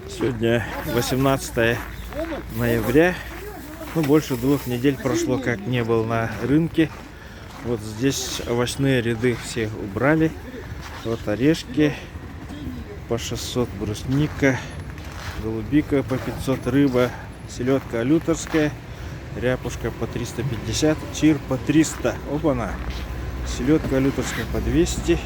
Сегодня 18 ноября. Ну, больше 2 недель прошло, как не был на рынке. Вот здесь овощные ряды все убрали. Вот орешки по 600, брусника, голубика по 500, рыба, селедка алюторская, ряпушка по 350, чир по 300. Опа-на! Селедка алюторская по 200,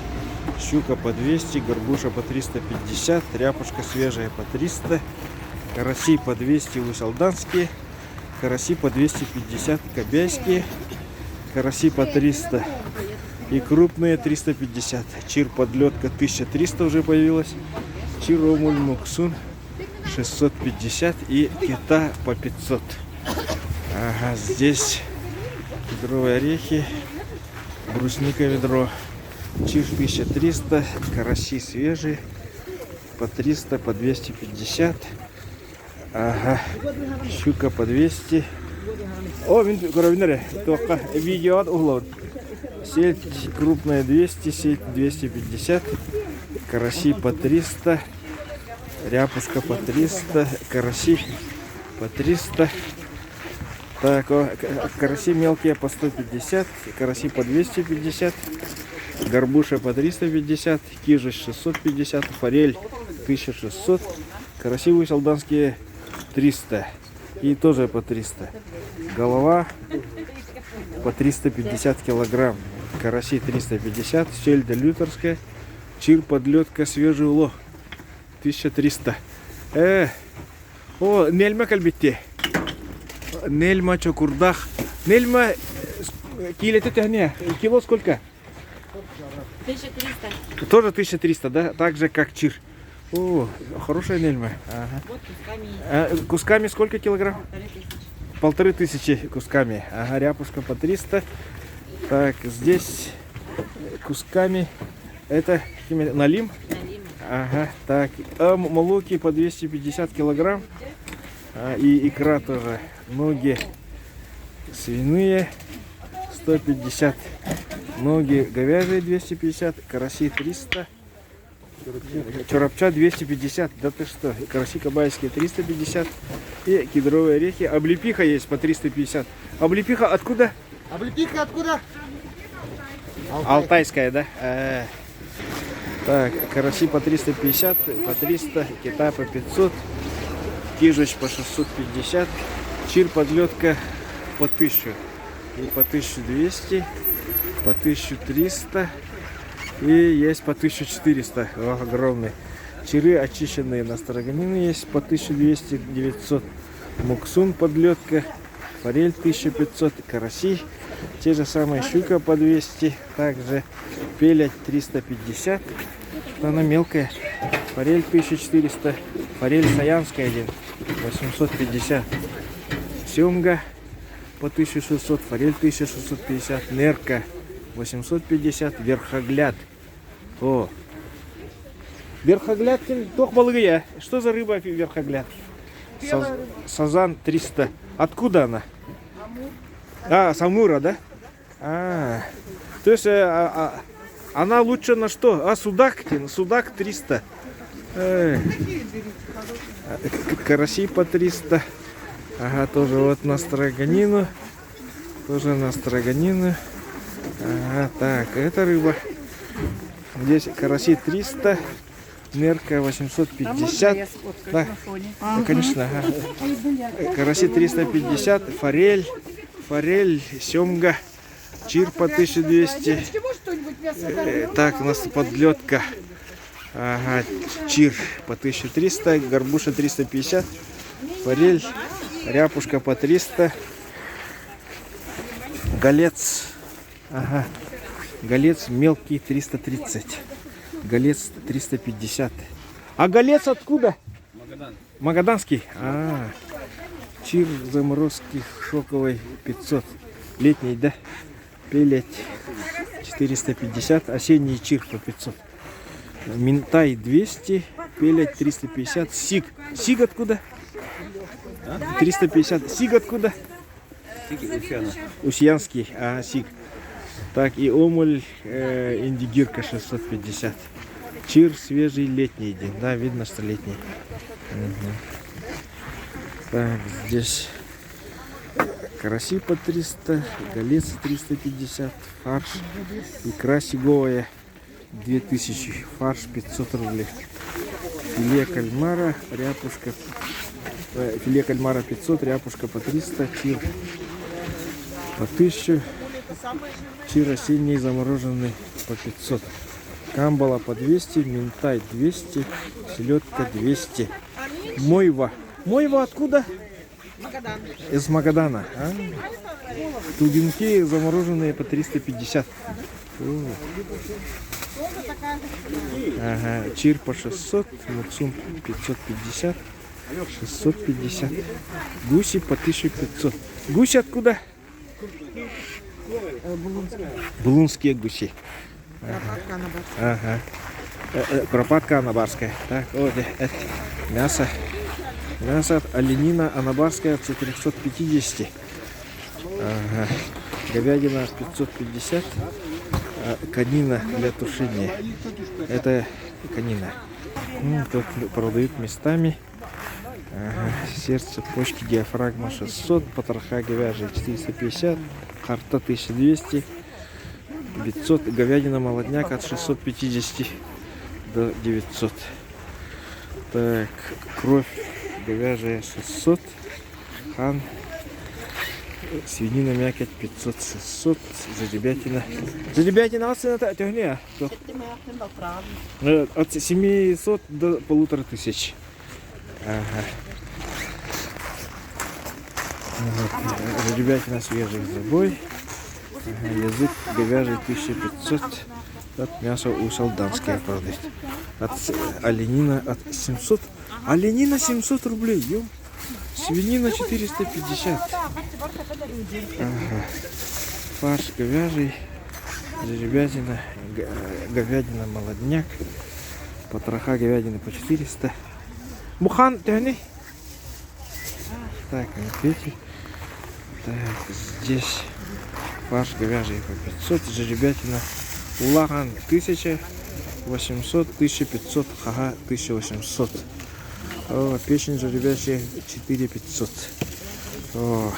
щука по 200, горбуша по 350, ряпушка свежая по 300, караси по 200 усалданские, караси по 250 кобяйские, караси по 300 и крупные 350. Чир подлетка 1300 уже появилась, чир омуль муксун 650 и кита по 500. Ага, здесь кедровые орехи, брусника ведро, чиж 1300, караси свежие по 300, по 250. Ага, щука по 200. О, только видео от углов. Сеть крупная 200, сеть 250, караси по 300, ряпушка по 300, караси по 300. Так, караси мелкие по 150, караси по 250, горбуша по 350, кижиш 650, форель 1600, караси усалданские 300 и тоже по 300. Голова по 350 килограмм, караси 350, сельдь алюторская, чир подлетка свежий улов 1300. О, нельма кальбитте. Нельма чокурдах. Нельма кило сколько? 1300. Тоже 1300, да? Так же как чир. О, хорошая нельма. Ага. Вот кусками. Кусками сколько килограмм? 1500 кусками. Ага, ряпушка по 300. Так, здесь кусками. Это налим? Налим. Ага, так. Молоки по 250 килограмм. И икра тоже. Ноги свиные 150. Ноги говяжьи 250. Караси 300. Чорапча 250. Да ты что? Караси кабайские 350. И кедровые орехи. Облепиха есть по 350. Облепиха откуда? Облепиха откуда? Алтайская, да? Так, караси по 350, по 300, кита по 500, кижич по 650, чир подлетка по 1000 и по 1200, по 1300 и есть по 1400. О, огромный. Чиры очищенные на строганины есть по 1200, 900, муксун подлетка, форель 1500, караси, те же самые, щука по 200, также пелять 350, она мелкая, форель 1400, форель саянская 850, семга по 1600, форель 1650, нерка 850, верхогляд. О, верхогляд тохмалгия. Что за рыба верхогляд? Сазан 300. Откуда она? С Амура, да? То есть она лучше на что? Судак? Судак 300. Караси по 300. Ага, тоже вот на строганину. Тоже на строганину. Ага, так, это рыба. Здесь караси 300. Нерка 850. Да, конечно. Ага. Караси 350. Форель. Форель, семга, чир по 1200. Так, у нас подлетка. Ага, чир по 1300, горбуша 350, форель, ряпушка по 300, голец. Ага, голец мелкий 330, голец 350. А голец откуда? Магаданский. Чир заморозки шоковый 500. Летний, да? Пелять 450. Осенний чир по 500. Минтай 200. Пелять 350. Сиг. Сиг откуда? 350. Сиг откуда? Усьянский. Сиг. Так, и омуль индигирка 650. Чир свежий летний день. Да, видно, что летний. Мгм. Так, здесь караси по 300, голец 350, фарш, икра сиговая 2000, фарш 500 рублей. Филе кальмара, ряпушка, филе кальмара 500, ряпушка по 300, чир по 1000, чир осенний замороженный по 500. Камбала по 200, минтай 200, селедка 200. Мойва. Мойва откуда? Магадан. Из Магадана. А? Тубинки замороженные по 350. О. Ага. Чир по 600, муксум 550, 650. Гуси по 1500. Гуси откуда? Булунские гуси. Куропатка на башке. Ага. Куропатка анабарская. Так, вот мясо. Мясо оленина анабарская от 450. Ага. Говядина 550. Конина для тушения. Это конина. Тут продают местами. Ага. Сердце, почки, диафрагма 600. Потроха говяжья 450. Харта 1200. 500. Говядина молодняк от 650 до 900. Так, кровь говяжья 600. Хан. Свинина мякоть 500-600. Залебятина. Залебятина от от 700 до 1500. Ага. Вот. Залебятина свежий забой. Ага. Язык говяжий 1500. От мясо у солданское продают. От оленина от 700. Оленина 700 рублей. Ё. Свинина 450. Ага. Фарш говяжий. Жеребятина. Говядина молодняк. Потроха говядины по 400. Мухан, тяни. Так, конфеты. Так, здесь фарш говяжий по 500. Жеребятина. Улаган 1800, 1500, хага 1800. О, печень жеребячая 4500. О.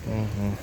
Угу.